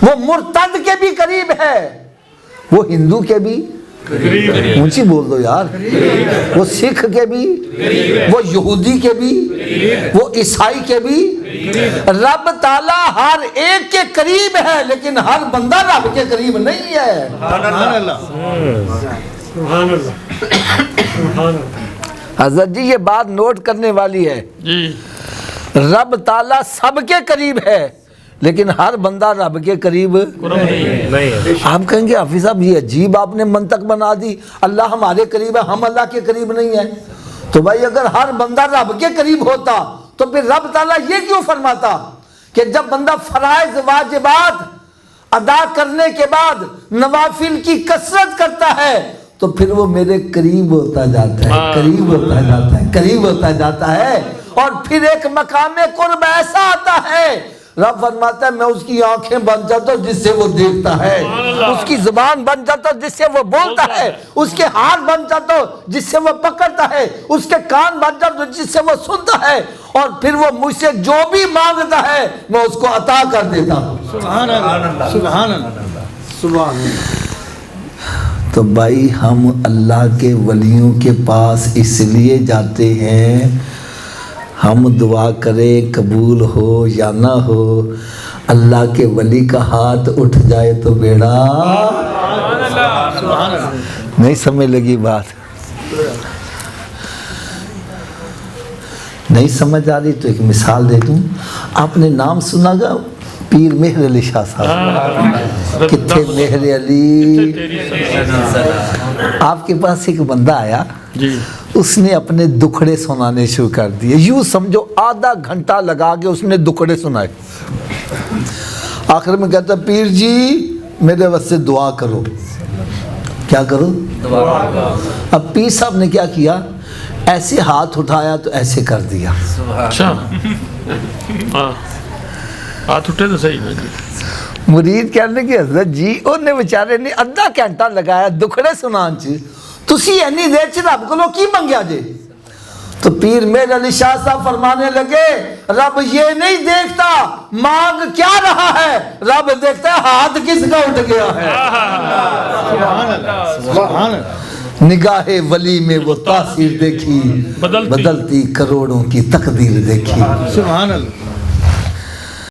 وہ مرتد کے بھی قریب ہے، وہ ہندو کے بھی اونچی بول دو یار، وہ سکھ کے بھی، وہ یہودی کے بھی، وہ عیسائی کے بھی۔ رب تعالیٰ ہر ایک کے قریب ہے، لیکن ہر بندہ رب کے قریب نہیں ہے۔ حضرت جی یہ بات نوٹ کرنے والی ہے، رب تعالیٰ سب کے قریب ہے، لیکن ہر بندہ رب کے قریب نہیں ہے۔ آپ کہیں گے حافظ صاحب یہ عجیب آپ نے منطق بنا دی، اللہ ہمارے قریب ہے، ہم اللہ کے قریب نہیں ہیں۔ تو بھائی اگر ہر بندہ رب کے قریب ہوتا تو پھر رب تعالیٰ یہ کیوں فرماتا کہ جب بندہ فرائض واجبات ادا کرنے کے بعد نوافل کی کثرت کرتا ہے تو پھر وہ میرے قریب ہوتا جاتا ہے، قریب ہوتا جاتا ہے، قریب ہوتا جاتا ہے، اور پھر ایک مقام قرب ایسا آتا ہے، رب فرماتا ہے میں اس کی آنکھیں بن جاتا ہوں جس سے وہ دیکھتا ہے، اس کی زبان بن جاتا ہوں جس سے وہ بولتا ہے، اس کے ہاتھ بن جاتا ہوں جس سے وہ پکڑتا ہے، اس کے کان بن جاتا ہوں جس سے وہ سنتا ہے، اور پھر وہ مجھ سے جو بھی مانگتا ہے میں اس کو عطا کر دیتا ہوں۔ سبحان اللہ، سبحان اللہ، سبحان اللہ۔ تو بھائی ہم اللہ کے ولیوں کے پاس اس لیے جاتے ہیں، ہم دعا کریں قبول ہو یا نہ ہو، اللہ کے ولی کا ہاتھ اٹھ جائے تو بیڑا نہیں سمجھ لگی بات؟ نہیں سمجھ آ رہی تو ایک مثال دے دوں، آپ نے نام سنا گا پیر مہر علی شاہ صاحب، کتنے مہر علی، آپ کے پاس ایک بندہ آیا، اس نے اپنے دکھڑے سنانے شروع کر دیے، یوں سمجھو آدھا گھنٹہ لگا کے اس نے دکھڑے سنائے، آخر میں کہتا پیر جی میرے واسطے دعا کرو۔ کیا کرو؟ دعا۔ اب پیر صاحب نے کیا کیا، ایسے ہاتھ اٹھایا تو ایسے کر دیا۔ اچھا ہاتھ اٹھے تو صحیح ہے۔ مرید کہنے کہ حضرت جی انہیں بیچارے نے آدھا گھنٹہ لگایا دکھڑے سنان چ، تسی اینی دیر چ رب کو کی منگیا جے؟ تو پیر مہر علی شاہ صاحب فرمانے لگے رب یہ نہیں دیکھتا مانگ کیا رہا ہے، رب دیکھتا ہے ہاتھ کس کا اٹھ گیا ہے۔ سبحان اللہ، سبحان اللہ۔ نگاہ ولی میں وہ تاثیر دیکھی، بدلتی کروڑوں کی تقدیر دیکھی۔ سبحان اللہ۔